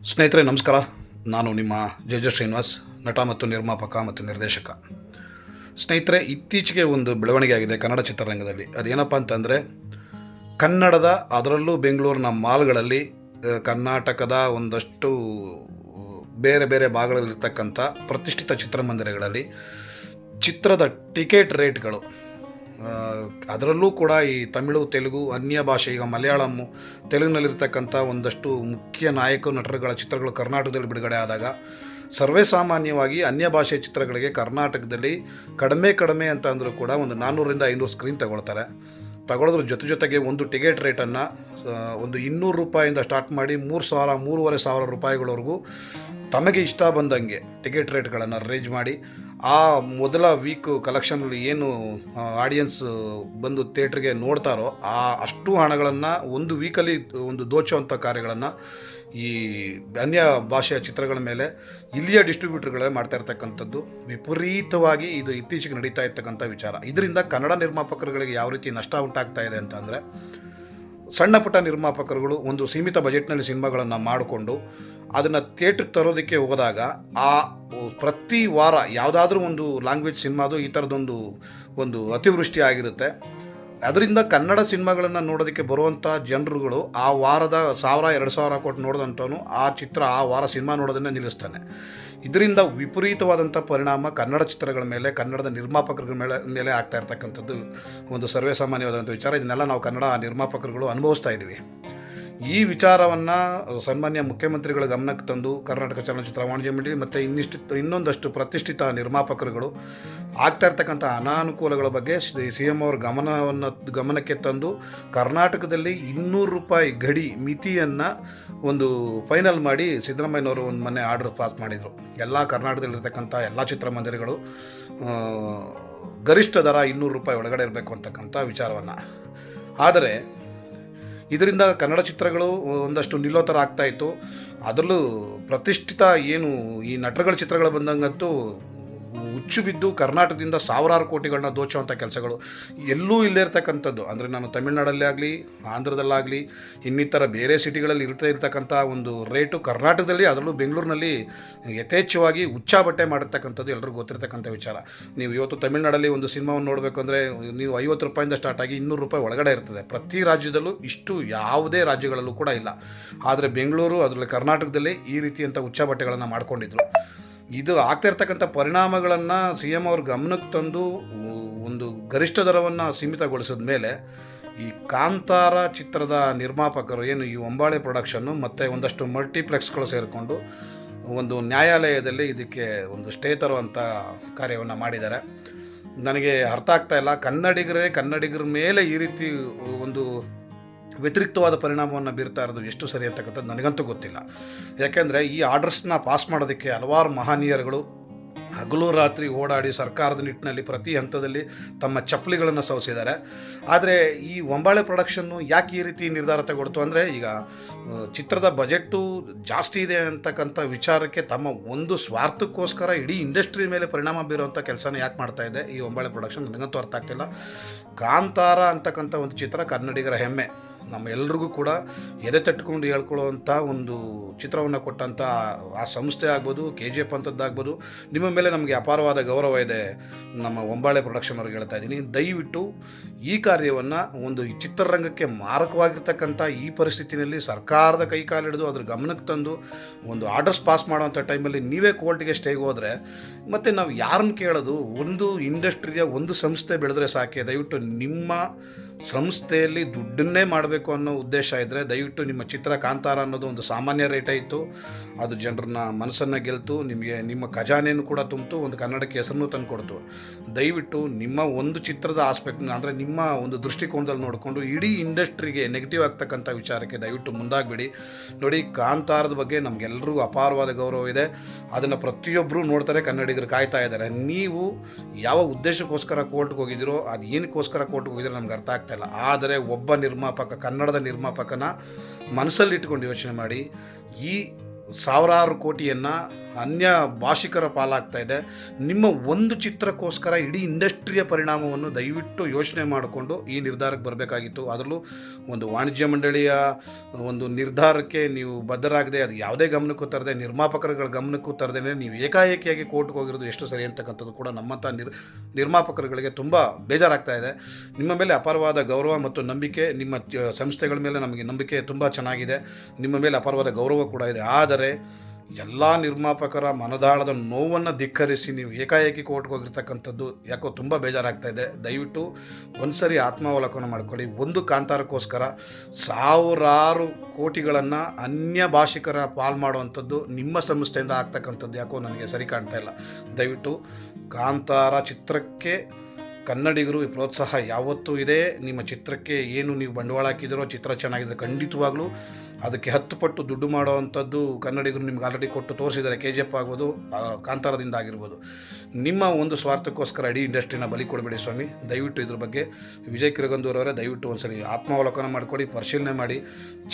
ಸ್ನೇಹಿತರೆ ನಮಸ್ಕಾರ. ನಾನು ನಿಮ್ಮ ಜೆ ಶ್ರೀನಿವಾಸ್, ನಟ ಮತ್ತು ನಿರ್ಮಾಪಕ ಮತ್ತು ನಿರ್ದೇಶಕ. ಸ್ನೇಹಿತರೆ, ಇತ್ತೀಚೆಗೆ ಒಂದು ಬೆಳವಣಿಗೆ ಆಗಿದೆ ಕನ್ನಡ ಚಿತ್ರರಂಗದಲ್ಲಿ. ಅದೇನಪ್ಪ ಅಂತಂದರೆ, ಕನ್ನಡದ ಅದರಲ್ಲೂ ಬೆಂಗಳೂರಿನ ಮಾಲ್ಗಳಲ್ಲಿ ಕರ್ನಾಟಕದ ಒಂದಷ್ಟು ಬೇರೆ ಬೇರೆ ಭಾಗಗಳಲ್ಲಿರ್ತಕ್ಕಂಥ ಪ್ರತಿಷ್ಠಿತ ಚಿತ್ರಮಂದಿರಗಳಲ್ಲಿ ಚಿತ್ರದ ಟಿಕೆಟ್ ರೇಟ್ಗಳು, ಅದರಲ್ಲೂ ಕೂಡ ಈ ತಮಿಳು, ತೆಲುಗು, ಅನ್ಯ ಭಾಷೆ, ಈಗ ಮಲಯಾಳಮ್ಮು, ತೆಲುಗಿನಲ್ಲಿರ್ತಕ್ಕಂಥ ಒಂದಷ್ಟು ಮುಖ್ಯ ನಾಯಕ ನಟರುಗಳ ಚಿತ್ರಗಳು ಕರ್ನಾಟಕದಲ್ಲಿ ಬಿಡುಗಡೆ ಆದಾಗ ಸರ್ವೇ ಸಾಮಾನ್ಯವಾಗಿ ಅನ್ಯ ಭಾಷೆ ಚಿತ್ರಗಳಿಗೆ ಕರ್ನಾಟಕದಲ್ಲಿ ಕಡಿಮೆ ಅಂತ ಅಂದರೂ ಕೂಡ ಒಂದು 400ರಿಂದ 500 ಸ್ಕ್ರೀನ್ ತಗೊಳ್ತಾರೆ. ತಗೊಳ್ಳೋದ್ರ ಜೊತೆಗೆ ಒಂದು ಟಿಕೆಟ್ ರೇಟನ್ನು ಒಂದು 200 ರೂಪಾಯಿಂದ ಸ್ಟಾರ್ಟ್ ಮಾಡಿ 3,000, 3,500 ರೂಪಾಯಿಗಳವರೆಗೂ ತಮಗೆ ಇಷ್ಟ ಬಂದಂಗೆ ಟಿಕೆಟ್ ರೇಟ್ಗಳನ್ನು ರೇಂಜ್ ಮಾಡಿ ಆ ಮೊದಲ ವೀಕ್ ಕಲೆಕ್ಷನಲ್ಲಿ ಏನು ಆಡಿಯನ್ಸ್ ಬಂದು ಥಿಯೇಟ್ರಿಗೆ ನೋಡ್ತಾರೋ ಅಷ್ಟು ಹಣಗಳನ್ನು ಒಂದು ವೀಕಲ್ಲಿ ಒಂದು ದೋಚುವಂಥ ಕಾರ್ಯಗಳನ್ನು ಈ ಅನ್ಯ ಭಾಷೆಯ ಚಿತ್ರಗಳ ಮೇಲೆ ಇಲ್ಲಿಯ ಡಿಸ್ಟ್ರಿಬ್ಯೂಟರ್ಗಳೇ ಮಾಡ್ತಾ ಇರ್ತಕ್ಕಂಥದ್ದು ವಿಪರೀತವಾಗಿ ಇದು ಇತ್ತೀಚೆಗೆ ನಡೀತಾ ಇರ್ತಕ್ಕಂಥ ವಿಚಾರ. ಇದರಿಂದ ಕನ್ನಡ ನಿರ್ಮಾಪಕರುಗಳಿಗೆ ಯಾವ ರೀತಿ ನಷ್ಟ ಉಂಟಾಗ್ತಾ ಇದೆ ಅಂತಂದರೆ, ಸಣ್ಣ ಪುಟ್ಟ ನಿರ್ಮಾಪಕರುಗಳು ಒಂದು ಸೀಮಿತ ಬಜೆಟ್ನಲ್ಲಿ ಸಿನಿಮಾಗಳನ್ನು ಮಾಡಿಕೊಂಡು ಅದನ್ನು ಥಿಯೇಟ್ರಿಗೆ ತರೋದಕ್ಕೆ ಹೋದಾಗ ಪ್ರತಿ ವಾರ ಯಾವುದಾದ್ರೂ ಒಂದು ಲ್ಯಾಂಗ್ವೇಜ್ ಸಿನಿಮಾದು ಈ ಥರದೊಂದು ಅತಿವೃಷ್ಟಿ ಆಗಿರುತ್ತೆ. ಅದರಿಂದ ಕನ್ನಡ ಸಿನಿಮಾಗಳನ್ನು ನೋಡೋದಕ್ಕೆ ಬರುವಂಥ ಜನರುಗಳು ಆ ವಾರದ 1,000-2,000 ಕೊಟ್ಟು ನೋಡಿದಂಥವನು ಆ ಚಿತ್ರ ಆ ವಾರ ಸಿನಿಮಾ ನೋಡೋದನ್ನೇ ನಿಲ್ಲಿಸ್ತಾನೆ. ಇದರಿಂದ ವಿಪರೀತವಾದಂಥ ಪರಿಣಾಮ ಕನ್ನಡ ಚಿತ್ರಗಳ ಮೇಲೆ, ಕನ್ನಡದ ನಿರ್ಮಾಪಕರ ಮೇಲೆ ಆಗ್ತಾ ಇರ್ತಕ್ಕಂಥದ್ದು ಒಂದು ಸರ್ವೇ ಸಾಮಾನ್ಯವಾದಂಥ ವಿಚಾರ. ಇದನ್ನೆಲ್ಲ ನಾವು ಕನ್ನಡ ನಿರ್ಮಾಪಕರುಗಳು ಅನುಭವಿಸ್ತಾ ಇದ್ದೀವಿ. ಈ ವಿಚಾರವನ್ನು ಸನ್ಮಾನ್ಯ ಮುಖ್ಯಮಂತ್ರಿಗಳ ಗಮನಕ್ಕೆ ತಂದು ಕರ್ನಾಟಕ ಚಲನಚಿತ್ರ ವಾಣಿಜ್ಯ ಮಂಡಳಿ ಮತ್ತು ಇನ್ನೊಂದಷ್ಟು ಪ್ರತಿಷ್ಠಿತ ನಿರ್ಮಾಪಕರುಗಳು ಆಗ್ತಾ ಇರ್ತಕ್ಕಂಥ ಅನಾನುಕೂಲಗಳ ಬಗ್ಗೆ CM ಅವ್ರ ಗಮನಕ್ಕೆ ತಂದು ಕರ್ನಾಟಕದಲ್ಲಿ 200 ರೂಪಾಯಿ ಗಡಿ ಮಿತಿಯನ್ನು ಒಂದು ಫೈನಲ್ ಮಾಡಿ ಸಿದ್ದರಾಮಯ್ಯನವರು ಒಂದು ಮೊನ್ನೆ ಆರ್ಡರ್ ಪಾಸ್ ಮಾಡಿದರು. ಎಲ್ಲ ಕರ್ನಾಟಕದಲ್ಲಿರ್ತಕ್ಕಂಥ ಎಲ್ಲ ಚಿತ್ರಮಂದಿರಗಳು ಗರಿಷ್ಠ ದರ 200 ರೂಪಾಯಿ ಒಳಗಡೆ ಇರಬೇಕು ಅಂತಕ್ಕಂಥ ವಿಚಾರವನ್ನು. ಆದರೆ ಇದರಿಂದ ಕನ್ನಡ ಚಿತ್ರಗಳು ಒಂದಷ್ಟು ನಿಲ್ಲೋ ಥರ ಆಗ್ತಾಯಿತ್ತು. ಅದರಲ್ಲೂ ಪ್ರತಿಷ್ಠಿತ ಏನು ಈ ನಟರುಗಳ ಚಿತ್ರಗಳು ಬಂದಂಗಂತೂ ಹುಚ್ಚು ಬಿದ್ದು ಕರ್ನಾಟಕದಿಂದ ಸಾವಿರಾರು ಕೋಟಿಗಳನ್ನ ದೋಚುವಂಥ ಕೆಲಸಗಳು ಎಲ್ಲೂ ಇಲ್ಲೇ ಇರ್ತಕ್ಕಂಥದ್ದು. ಅಂದರೆ ನಾನು ತಮಿಳ್ನಾಡಲ್ಲೇ ಆಗಲಿ, ಆಂಧ್ರದಲ್ಲಾಗಲಿ, ಇನ್ನಿತರ ಬೇರೆ ಸಿಟಿಗಳಲ್ಲಿ ಇರ್ತಕ್ಕಂಥ ಒಂದು ರೇಟು ಕರ್ನಾಟಕದಲ್ಲಿ, ಅದರಲ್ಲೂ ಬೆಂಗಳೂರಿನಲ್ಲಿ ಯಥೇಚ್ಛವಾಗಿ ಹುಚ್ಚಾಬಟ್ಟೆ ಮಾಡಿರ್ತಕ್ಕಂಥದ್ದು ಎಲ್ರಿಗೂ ಗೊತ್ತಿರ್ತಕ್ಕಂಥ ವಿಚಾರ. ನೀವು ಇವತ್ತು ತಮಿಳ್ನಾಡಲ್ಲಿ ಒಂದು ಸಿನಿಮಾವನ್ನು ನೋಡಬೇಕು ಅಂದರೆ ನೀವು 50 ರೂಪಾಯಿಂದ ಸ್ಟಾರ್ಟ್ ಆಗಿ 200 ರೂಪಾಯಿ ಒಳಗಡೆ ಇರ್ತದೆ. ಪ್ರತಿ ರಾಜ್ಯದಲ್ಲೂ ಇಷ್ಟು ಯಾವುದೇ ರಾಜ್ಯಗಳಲ್ಲೂ ಕೂಡ ಇಲ್ಲ. ಆದರೆ ಬೆಂಗಳೂರು, ಅದರಲ್ಲಿ ಕರ್ನಾಟಕದಲ್ಲಿ ಈ ರೀತಿಯಂಥ ಹುಚ್ಚಾಬಟ್ಟೆಗಳನ್ನು ಮಾಡ್ಕೊಂಡಿದ್ರು. ಇದು ಆಗ್ತಾ ಇರ್ತಕ್ಕಂಥ ಪರಿಣಾಮಗಳನ್ನು CM ಅವ್ರ ಗಮನಕ್ಕೆ ತಂದು ಒಂದು ಗರಿಷ್ಠ ದರವನ್ನು ಸೀಮಿತಗೊಳಿಸಿದ ಮೇಲೆ ಈ ಕಾಂತಾರ ಚಿತ್ರದ ನಿರ್ಮಾಪಕರು ಏನು ಈ ಒಂಬಾಳೆ ಪ್ರೊಡಕ್ಷನ್ನು ಮತ್ತು ಒಂದಷ್ಟು ಮಲ್ಟಿಪ್ಲೆಕ್ಸ್ಗಳು ಸೇರಿಕೊಂಡು ಒಂದು ನ್ಯಾಯಾಲಯದಲ್ಲಿ ಇದಕ್ಕೆ ಒಂದು ಸ್ಟೇ ತರುವಂಥ ಕಾರ್ಯವನ್ನು ಮಾಡಿದ್ದಾರೆ. ನನಗೆ ಅರ್ಥ ಆಗ್ತಾ ಇಲ್ಲ, ಕನ್ನಡಿಗರ ಮೇಲೆ ಈ ರೀತಿ ಒಂದು ವ್ಯತಿರಿಕ್ತವಾದ ಪರಿಣಾಮವನ್ನು ಬೀರ್ತಾ ಇರೋದು ಎಷ್ಟು ಸರಿ ಅಂತಕ್ಕಂಥದ್ದು ನನಗಂತೂ ಗೊತ್ತಿಲ್ಲ. ಯಾಕೆಂದರೆ ಈ ಆರ್ಡರ್ಸ್ನ ಪಾಸ್ ಮಾಡೋದಕ್ಕೆ ಹಲವಾರು ಮಹನೀಯರುಗಳು ಹಗಲು ರಾತ್ರಿ ಓಡಾಡಿ ಸರ್ಕಾರದ ನಿಟ್ಟಿನಲ್ಲಿ ಪ್ರತಿ ಹಂತದಲ್ಲಿ ತಮ್ಮ ಚಪ್ಪಲಿಗಳನ್ನು ಸವಸಿದ್ದಾರೆ. ಆದರೆ ಈ ಒಂಬಾಳೆ ಪ್ರೊಡಕ್ಷನ್ನು ಯಾಕೆ ಈ ರೀತಿ ನಿರ್ಧಾರ ತಗೊಳ್ತು ಅಂದರೆ, ಈಗ ಚಿತ್ರದ ಬಜೆಟ್ಟು ಜಾಸ್ತಿ ಇದೆ ಅಂತಕ್ಕಂಥ ವಿಚಾರಕ್ಕೆ ತಮ್ಮ ಒಂದು ಸ್ವಾರ್ಥಕ್ಕೋಸ್ಕರ ಇಡೀ ಇಂಡಸ್ಟ್ರಿ ಮೇಲೆ ಪರಿಣಾಮ ಬೀರುವಂಥ ಕೆಲಸನ ಯಾಕೆ ಮಾಡ್ತಾ ಇದೆ ಈ ಒಂಬಾಳೆ ಪ್ರೊಡಕ್ಷನ್ ನನಗಂತೂ ಅರ್ಥ ಆಗ್ತಿಲ್ಲ. ಕಾಂತಾರ ಅಂತಕ್ಕಂಥ ಒಂದು ಚಿತ್ರ ಕನ್ನಡಿಗರ ಹೆಮ್ಮೆ, ನಮ್ಮ ಎಲ್ರಿಗೂ ಕೂಡ ಎದೆ ತಟ್ಕೊಂಡು ಹೇಳ್ಕೊಳ್ಳುವಂಥ ಒಂದು ಚಿತ್ರವನ್ನು ಕೊಟ್ಟಂಥ ಆ ಸಂಸ್ಥೆ ಆಗ್ಬೋದು, KGF ಅಂಥದ್ದಾಗ್ಬೋದು, ನಿಮ್ಮ ಮೇಲೆ ನಮಗೆ ಅಪಾರವಾದ ಗೌರವ ಇದೆ. ನಮ್ಮ ಒಂಬಾಳೆ ಪ್ರೊಡಕ್ಷನ್ ಅವ್ರಿಗೆ ಹೇಳ್ತಾ ಇದ್ದೀನಿ, ದಯವಿಟ್ಟು ಈ ಕಾರ್ಯವನ್ನು ಒಂದು ಚಿತ್ರರಂಗಕ್ಕೆ ಮಾರಕವಾಗಿರ್ತಕ್ಕಂಥ ಈ ಪರಿಸ್ಥಿತಿಯಲ್ಲಿ ಸರ್ಕಾರದ ಕೈಕಾಲಿಡಿದು ಅದ್ರ ಗಮನಕ್ಕೆ ತಂದು ಒಂದು ಆರ್ಡರ್ಸ್ ಪಾಸ್ ಮಾಡೋವಂಥ ಟೈಮಲ್ಲಿ ನೀವೇ ಕೋರ್ಟಿಗೆ ಸ್ಟೇಗೆ ಹೋದರೆ ಮತ್ತು ನಾವು ಯಾರನ್ನು ಕೇಳೋದು? ಒಂದು ಇಂಡಸ್ಟ್ರಿಯ ಒಂದು ಸಂಸ್ಥೆ ಬೆಳೆದ್ರೆ ಸಾಕೆ. ದಯವಿಟ್ಟು ನಿಮ್ಮ ಸಂಸ್ಥೆಯಲ್ಲಿ ದುಡ್ಡನ್ನೇ ಮಾಡಬೇಕು ಅನ್ನೋ ಉದ್ದೇಶ ಇದ್ದರೆ ದಯವಿಟ್ಟು ನಿಮ್ಮ ಚಿತ್ರ ಕಾಂತಾರ ಅನ್ನೋದು ಒಂದು ಸಾಮಾನ್ಯ ರೇಟೇ ಇತ್ತು, ಅದು ಜನರನ್ನ ಮನಸ್ಸನ್ನು ಗೆಲ್ತು, ನಿಮಗೆ ನಿಮ್ಮ ಖಜಾನೆಯನ್ನು ಕೂಡ ತುಂಬಿತು, ಒಂದು ಕನ್ನಡಕ್ಕೆ ಹೆಸರನ್ನು ತಂದು ಕೊಡ್ತು. ದಯವಿಟ್ಟು ನಿಮ್ಮ ಒಂದು ಚಿತ್ರದ ಆಸ್ಪೆಕ್ಟ್ ಅಂದರೆ ನಿಮ್ಮ ಒಂದು ದೃಷ್ಟಿಕೋನದಲ್ಲಿ ನೋಡಿಕೊಂಡು ಇಡೀ ಇಂಡಸ್ಟ್ರಿಗೆ ನೆಗೆಟಿವ್ ಆಗ್ತಕ್ಕಂಥ ವಿಚಾರಕ್ಕೆ ದಯವಿಟ್ಟು ಮುಂದಾಗಬೇಡಿ. ನೋಡಿ, ಕಾಂತಾರದ ಬಗ್ಗೆ ನಮಗೆಲ್ಲರಿಗೂ ಅಪಾರವಾದ ಗೌರವ ಇದೆ, ಅದನ್ನು ಪ್ರತಿಯೊಬ್ಬರೂ ನೋಡ್ತಾರೆ, ಕನ್ನಡಿಗರು ಕಾಯ್ತಾ ಇದ್ದಾರೆ. ನೀವು ಯಾವ ಉದ್ದೇಶಕ್ಕೋಸ್ಕರ ಕೋರ್ಟ್ಗೆ ಹೋಗಿದ್ದೀರೋ, ಅದು ಏನಕ್ಕೋಸ್ಕರ ಕೋರ್ಟ್ಗೆ ಹೋಗಿದ್ದೀರೋ ನಮ್ಗೆ ಅರ್ಥ ಆಗ್ತಾ ಇಲ್ಲ. ಆದರೆ ಒಬ್ಬ ನಿರ್ಮಾಪಕ, ಕನ್ನಡದ ನಿರ್ಮಾಪಕನ ಮನಸ್ಸಲ್ಲಿ ಇಟ್ಕೊಂಡು ಯೋಚನೆ ಮಾಡಿ, ಈ ಸಾವಿರಾರು ಕೋಟಿಯನ್ನು ಅನ್ಯ ಭಾಷಿಕರ ಪಾಲಾಗ್ತಾ ಇದೆ. ನಿಮ್ಮ ಒಂದು ಚಿತ್ರಕ್ಕೋಸ್ಕರ ಇಡೀ ಇಂಡಸ್ಟ್ರಿಯ ಪರಿಣಾಮವನ್ನು ದಯವಿಟ್ಟು ಯೋಚನೆ ಮಾಡಿಕೊಂಡು ಈ ನಿರ್ಧಾರಕ್ಕೆ ಬರಬೇಕಾಗಿತ್ತು. ಅದರಲ್ಲೂ ಒಂದು ವಾಣಿಜ್ಯ ಮಂಡಳಿಯ ಒಂದು ನಿರ್ಧಾರಕ್ಕೆ ನೀವು ಬದ್ಧರಾಗದೆ, ಅದು ಯಾವುದೇ ಗಮನಕ್ಕೂ ತರದೆ, ನಿರ್ಮಾಪಕರುಗಳ ಗಮನಕ್ಕೂ ತರದೇ ನೀವು ಏಕಾಏಕಿಯಾಗಿ ಕೋರ್ಟ್ಗೆ ಹೋಗಿರೋದು ಎಷ್ಟು ಸರಿ ಅಂತಕ್ಕಂಥದ್ದು ಕೂಡ ನಮ್ಮಂಥ ನಿರ್ಮಾಪಕರುಗಳಿಗೆ ತುಂಬ ಬೇಜಾರಾಗ್ತಾ ಇದೆ. ನಿಮ್ಮ ಮೇಲೆ ಅಪಾರವಾದ ಗೌರವ ಮತ್ತು ನಂಬಿಕೆ, ನಿಮ್ಮ ಸಂಸ್ಥೆಗಳ ಮೇಲೆ ನಮಗೆ ನಂಬಿಕೆ ತುಂಬ ಚೆನ್ನಾಗಿದೆ. ನಿಮ್ಮ ಮೇಲೆ ಅಪಾರವಾದ ಗೌರವ ಕೂಡ ಇದೆ. ಆದರೆ ಎಲ್ಲ ನಿರ್ಮಾಪಕರ ಮನದಾಳದ ನೋವನ್ನು ಧಿಕ್ಕರಿಸಿ ನೀವು ಏಕಾಏಕಿ ಕೋರ್ಟ್ಗೆ ಹೋಗಿರ್ತಕ್ಕಂಥದ್ದು ಯಾಕೋ ತುಂಬ ಬೇಜಾರಾಗ್ತಾಯಿದೆ. ದಯವಿಟ್ಟು ಒಂದು ಸರಿ ಆತ್ಮಾವಲೋಕನ ಮಾಡ್ಕೊಳ್ಳಿ. ಒಂದು ಕಾಂತಾರಕ್ಕೋಸ್ಕರ ಸಾವಿರಾರು ಕೋಟಿಗಳನ್ನು ಅನ್ಯ ಭಾಷಿಕರ ಪಾಲು ಮಾಡುವಂಥದ್ದು ನಿಮ್ಮ ಸಂಸ್ಥೆಯಿಂದ ಆಗ್ತಕ್ಕಂಥದ್ದು ಯಾಕೋ ನನಗೆ ಸರಿ ಕಾಣ್ತಾ ಇಲ್ಲ. ದಯವಿಟ್ಟು ಕಾಂತಾರ ಚಿತ್ರಕ್ಕೆ ಕನ್ನಡಿಗರು ಪ್ರೋತ್ಸಾಹ ಯಾವತ್ತೂ ಇದೆ. ನಿಮ್ಮ ಚಿತ್ರಕ್ಕೆ ಏನು ನೀವು ಬಂಡವಾಳ ಹಾಕಿದಿರೋ, ಚಿತ್ರ ಚೆನ್ನಾಗಿದೆ, ಖಂಡಿತವಾಗ್ಲೂ ಅದಕ್ಕೆ 10 ಪಟ್ಟು ದುಡ್ಡು ಮಾಡೋವಂಥದ್ದು ಕನ್ನಡಿಗರು ನಿಮ್ಗೆ ಆಲ್ರೆಡಿ ಕೊಟ್ಟು ತೋರಿಸಿದ್ದಾರೆ. KGF ಆಗ್ಬೋದು, ಕಾಂತಾರದಿಂದ ಆಗಿರ್ಬೋದು. ನಿಮ್ಮ ಒಂದು ಸ್ವಾರ್ಥಕ್ಕೋಸ್ಕರ ಇಡೀ ಇಂಡಸ್ಟ್ರಿನ ಬಲಿ ಕೊಡಬೇಡಿ ಸ್ವಾಮಿ. ದಯವಿಟ್ಟು ಇದ್ರ ಬಗ್ಗೆ ವಿಜಯ್ ಕಿರಗಂದೂರವರೇ ದಯವಿಟ್ಟು ಒಂದ್ಸರಿ ಆತ್ಮಾವಲೋಕನ ಮಾಡ್ಕೊಳ್ಳಿ, ಪರಿಶೀಲನೆ ಮಾಡಿ.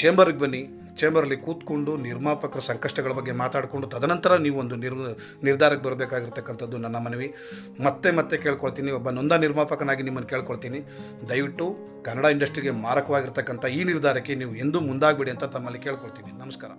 ಚೇಂಬರ್ಗೆ ಬನ್ನಿ, ಚೇಂಬರಲ್ಲಿ ಕೂತ್ಕೊಂಡು ನಿರ್ಮಾಪಕರ ಸಂಕಷ್ಟಗಳ ಬಗ್ಗೆ ಮಾತಾಡಿಕೊಂಡು ತದನಂತರ ನೀವು ಒಂದು ನಿರ್ಧಾರಕ್ಕೆ ಬರಬೇಕಾಗಿರ್ತಕ್ಕಂಥದ್ದು ನನ್ನ ಮನವಿ. ಮತ್ತೆ ಕೇಳ್ಕೊಳ್ತೀನಿ, ಒಬ್ಬ ನೊಂದ ನಿರ್ಮಾಪಕನಾಗಿ ನಿಮ್ಮನ್ನು ಕೇಳ್ಕೊಳ್ತೀನಿ, ದಯವಿಟ್ಟು ಕನ್ನಡ ಇಂಡಸ್ಟ್ರಿಗೆ ಮಾರಕವಾಗಿರ್ತಕ್ಕಂಥ ಈ ನಿರ್ಧಾರಕ್ಕೆ ನೀವು ಎಂದೂ ಮುಂದಾಗಬೇಡಿ ಅಂತ ತಮ್ಮಲ್ಲಿ ಕೇಳ್ಕೊಳ್ತೀನಿ. ನಮಸ್ಕಾರ.